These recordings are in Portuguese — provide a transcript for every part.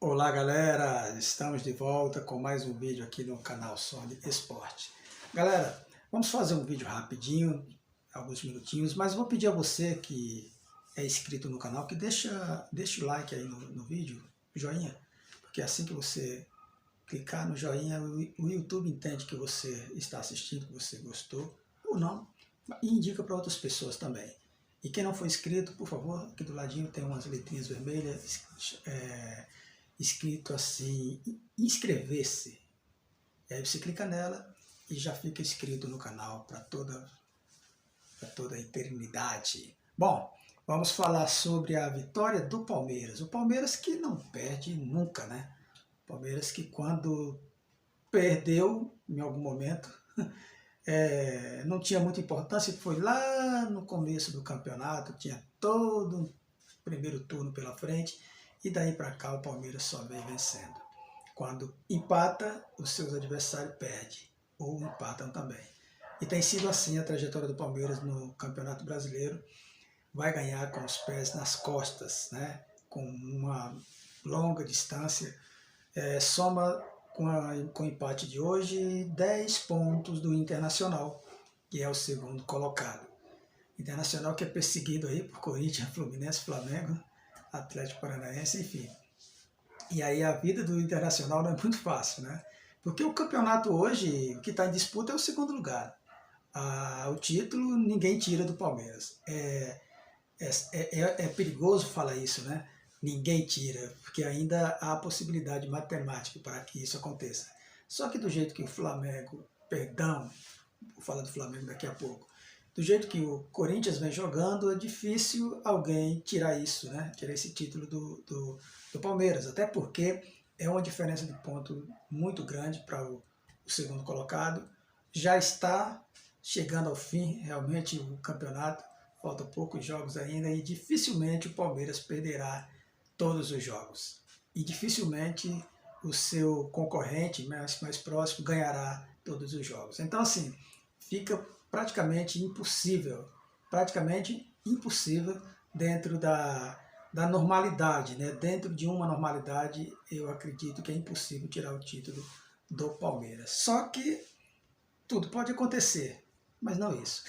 Olá galera, estamos de volta com mais um vídeo aqui no canal Sony Esporte. Galera, vamos fazer um vídeo rapidinho, alguns minutinhos, mas vou pedir a você que é inscrito no canal que deixa o like aí no vídeo, joinha, porque assim que você clicar no joinha, o YouTube entende que você está assistindo, que você gostou ou não, e indica para outras pessoas também. E quem não for inscrito, por favor, aqui do ladinho tem umas letrinhas vermelhas, escrito assim, inscrever-se. E aí você clica nela e já fica inscrito no canal para toda a eternidade. Bom, vamos falar sobre a vitória do Palmeiras. O Palmeiras que não perde nunca, né? O Palmeiras que quando perdeu em algum momento, não tinha muita importância, foi lá no começo do campeonato, tinha todo o primeiro turno pela frente, e daí para cá o Palmeiras só vem vencendo. Quando empata, os seus adversários perdem, ou empatam também. E tem sido assim a trajetória do Palmeiras no Campeonato Brasileiro. Vai ganhar com os pés nas costas, né? Com uma longa distância. Soma com o empate de hoje 10 pontos do Internacional, que é o segundo colocado. Internacional que é perseguido aí por Corinthians, Fluminense, Flamengo, Atlético Paranaense, enfim. E aí a vida do Internacional não é muito fácil, né? Porque o campeonato hoje, o que está em disputa é o segundo lugar. O título ninguém tira do Palmeiras. É perigoso falar isso, né? Ninguém tira, porque ainda há possibilidade matemática para que isso aconteça. Só que do jeito que o Flamengo, vou falar do Flamengo daqui a pouco, do jeito que o Corinthians vem jogando, é difícil alguém tirar isso, né? Tirar esse título do Palmeiras, até porque é uma diferença de ponto muito grande para o segundo colocado. Já está chegando ao fim, realmente, o campeonato, faltam poucos jogos ainda, e dificilmente o Palmeiras perderá todos os jogos. E dificilmente o seu concorrente mais próximo ganhará todos os jogos. Então, assim, fica praticamente impossível dentro da normalidade, né? Dentro de uma normalidade, eu acredito que é impossível tirar o título do Palmeiras. Só que tudo pode acontecer, mas não isso.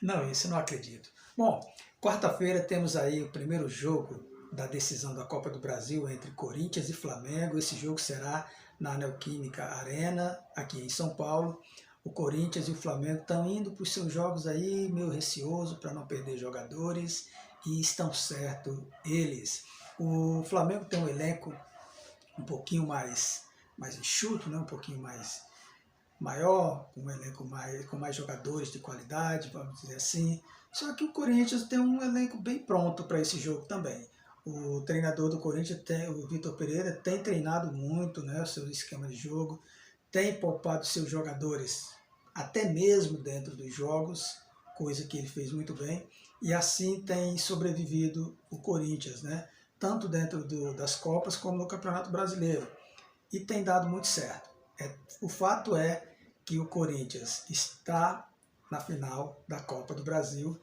Não isso, não acredito. Bom, quarta-feira temos aí o primeiro jogo da decisão da Copa do Brasil entre Corinthians e Flamengo. Esse jogo será na Neoquímica Arena, aqui em São Paulo. O Corinthians e o Flamengo estão indo para os seus jogos aí, meio receoso para não perder jogadores, e estão certos eles. O Flamengo tem um elenco um pouquinho mais enxuto, né? Um pouquinho mais maior, um elenco com mais jogadores de qualidade, vamos dizer assim. Só que o Corinthians tem um elenco bem pronto para esse jogo também. O treinador do Corinthians, o Vitor Pereira, tem treinado muito, né, o seu esquema de jogo, tem poupado seus jogadores até mesmo dentro dos jogos, coisa que ele fez muito bem, e assim tem sobrevivido o Corinthians, né, tanto dentro das Copas como no Campeonato Brasileiro, e tem dado muito certo. O fato é que o Corinthians está na final da Copa do Brasil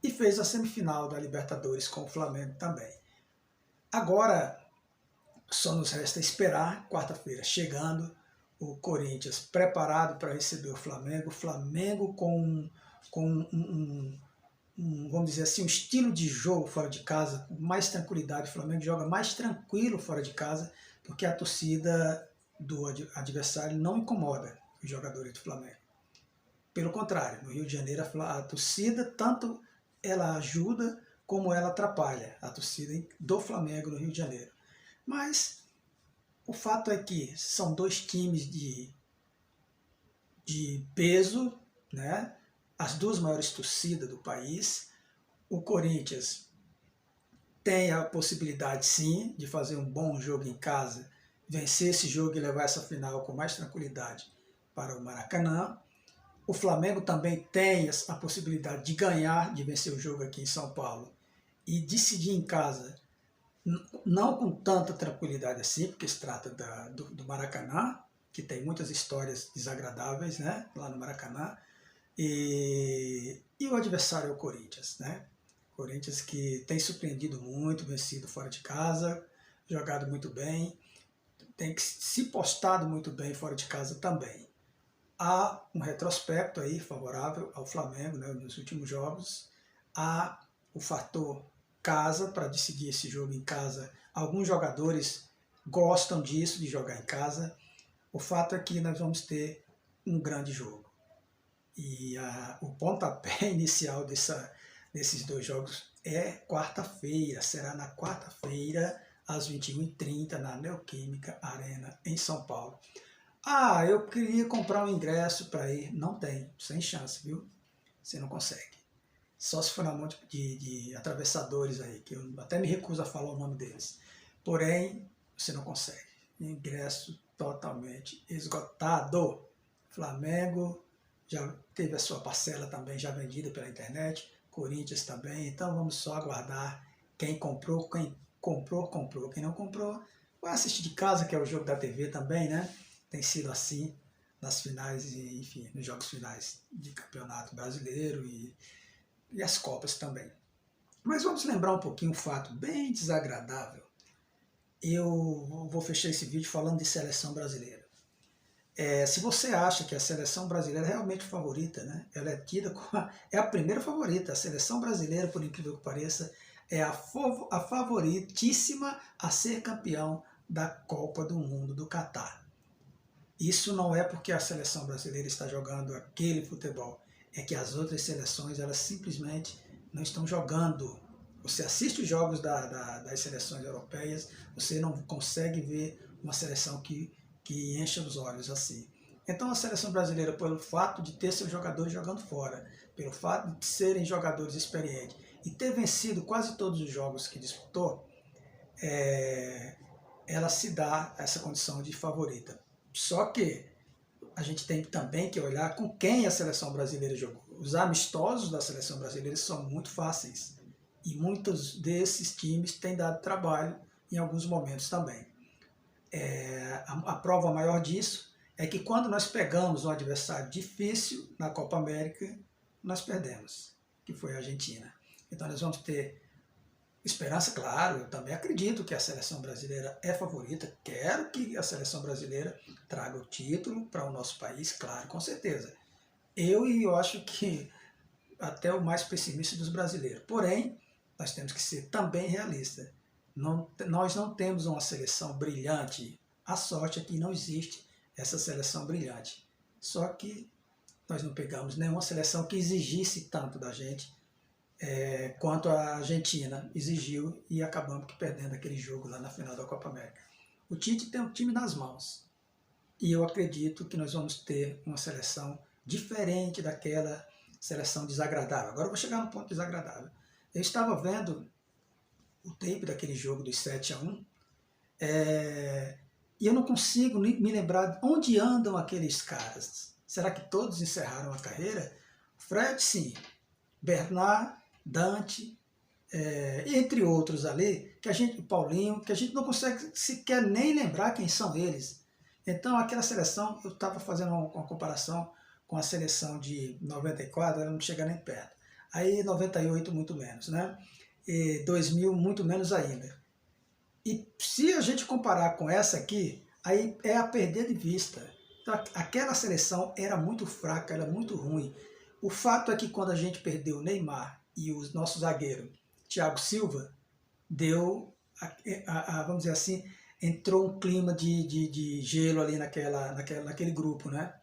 e fez a semifinal da Libertadores com o Flamengo também. Agora, só nos resta esperar, quarta-feira chegando, o Corinthians preparado para receber o Flamengo com vamos dizer assim, um estilo de jogo fora de casa, com mais tranquilidade. O Flamengo joga mais tranquilo fora de casa, porque a torcida do adversário não incomoda os jogadores do Flamengo. Pelo contrário, no Rio de Janeiro a torcida tanto ela ajuda como ela atrapalha, a torcida do Flamengo no Rio de Janeiro. Mas o fato é que são dois times de peso, né? As duas maiores torcidas do país. O Corinthians tem a possibilidade, sim, de fazer um bom jogo em casa, vencer esse jogo e levar essa final com mais tranquilidade para o Maracanã. O Flamengo também tem a possibilidade de ganhar, de vencer o jogo aqui em São Paulo e decidir em casa, não com tanta tranquilidade assim, porque se trata do Maracanã, que tem muitas histórias desagradáveis, né, lá no Maracanã, e o adversário é o Corinthians, né? Corinthians que tem surpreendido muito, vencido fora de casa, jogado muito bem, tem se postado muito bem fora de casa também. Há um retrospecto aí favorável ao Flamengo, né, nos últimos jogos. Há o fator casa, para decidir esse jogo em casa. Alguns jogadores gostam disso, de jogar em casa. O fato é que nós vamos ter um grande jogo. E o pontapé inicial desses dois jogos é quarta-feira. Será na quarta-feira, às 21h30, na Neoquímica Arena, em São Paulo. Ah, eu queria comprar um ingresso para ir. Não tem, sem chance, viu? Você não consegue. Só se for na mão de atravessadores aí, que eu até me recuso a falar o nome deles. Porém, você não consegue. Ingresso totalmente esgotado. Flamengo já teve a sua parcela também já vendida pela internet. Corinthians também. Então vamos só aguardar. Quem comprou, comprou. Quem não comprou, vai assistir de casa, que é o jogo da TV também, né? Tem sido assim nas finais e, enfim, nos jogos finais de campeonato brasileiro e as Copas também. Mas vamos lembrar um pouquinho um fato bem desagradável. Eu vou fechar esse vídeo falando de seleção brasileira. Se você acha que a seleção brasileira é realmente favorita, né? Ela é tida como é a primeira favorita. A seleção brasileira, por incrível que pareça, é a favoritíssima a ser campeão da Copa do Mundo do Catar. Isso não é porque a seleção brasileira está jogando aquele futebol, é que as outras seleções elas simplesmente não estão jogando. Você assiste os jogos das seleções europeias, você não consegue ver uma seleção que encha os olhos assim. Então a seleção brasileira, pelo fato de ter seus jogadores jogando fora, pelo fato de serem jogadores experientes e ter vencido quase todos os jogos que disputou, ela se dá essa condição de favorita. Só que a gente tem também que olhar com quem a seleção brasileira jogou. Os amistosos da seleção brasileira são muito fáceis e muitos desses times têm dado trabalho em alguns momentos também. A prova maior disso é que quando nós pegamos um adversário difícil na Copa América, nós perdemos, que foi a Argentina. Então nós vamos ter esperança, claro, eu também acredito que a seleção brasileira é favorita, quero que a seleção brasileira traga o título para o nosso país, claro, com certeza. Eu acho que até o mais pessimista dos brasileiros. Porém, nós temos que ser também realistas. Nós não temos uma seleção brilhante. A sorte é que não existe essa seleção brilhante. Só que nós não pegamos nenhuma seleção que exigisse tanto da gente quanto a Argentina exigiu e acabamos perdendo aquele jogo lá na final da Copa América. O Tite tem um time nas mãos e eu acredito que nós vamos ter uma seleção diferente daquela seleção desagradável. Agora eu vou chegar no ponto desagradável. Eu estava vendo o tape daquele jogo dos 7-1 e eu não consigo me lembrar onde andam aqueles caras. Será que todos encerraram a carreira? Fred, sim. Bernard, Dante, entre outros ali, Paulinho, que a gente não consegue sequer nem lembrar quem são eles. Então aquela seleção, eu estava fazendo uma comparação com a seleção de 94, ela não chega nem perto. Aí 98 muito menos, né? E 2000 muito menos ainda. E se a gente comparar com essa aqui, aí é a perder de vista. Então, aquela seleção era muito fraca, era muito ruim. O fato é que quando a gente perdeu o Neymar e o nosso zagueiro, Thiago Silva, deu, vamos dizer assim, entrou um clima de gelo ali naquele grupo, né?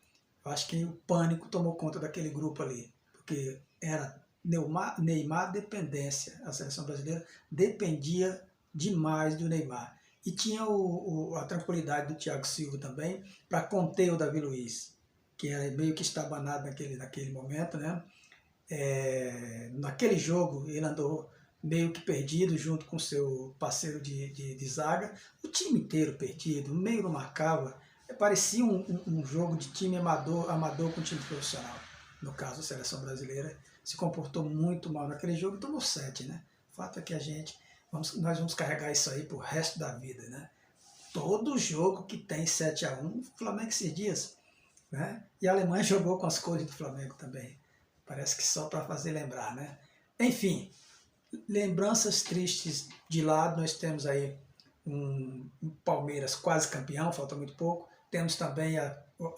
Eu acho que o pânico tomou conta daquele grupo ali, porque era Neymar dependência. A seleção brasileira dependia demais do Neymar. E tinha a tranquilidade do Thiago Silva também para conter o Davi Luiz, que era meio que estabanado naquele momento, né? Naquele jogo ele andou meio que perdido junto com seu parceiro de zaga, o time inteiro perdido, o meio não marcava, parecia um jogo de time amador com time profissional. No caso, a seleção brasileira se comportou muito mal naquele jogo e tomou 7, né? O fato é que nós vamos carregar isso aí pro resto da vida, né? Todo jogo que tem 7-1, o Flamengo esses dias, né? E a Alemanha jogou com as cores do Flamengo também. Parece que só para fazer lembrar, né? Enfim, lembranças tristes de lado, nós temos aí um Palmeiras quase campeão, falta muito pouco. Temos também o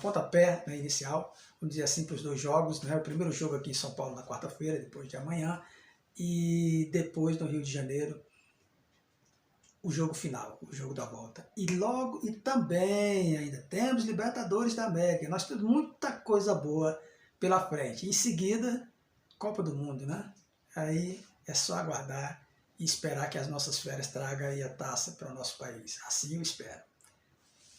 pontapé, né, inicial, vamos dizer assim, para os 2 jogos, né? O primeiro jogo aqui em São Paulo na quarta-feira, depois de amanhã, e depois no Rio de Janeiro, o jogo final, o jogo da volta. E também ainda temos Libertadores da América. Nós temos muita coisa boa pela frente. Em seguida, Copa do Mundo, né? Aí é só aguardar e esperar que as nossas férias tragam aí a taça para o nosso país. Assim eu espero.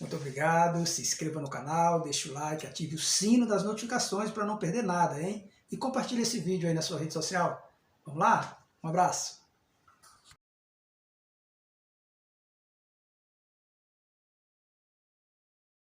Muito obrigado, se inscreva no canal, deixe o like, ative o sino das notificações para não perder nada, hein? E compartilhe esse vídeo aí na sua rede social. Vamos lá? Um abraço!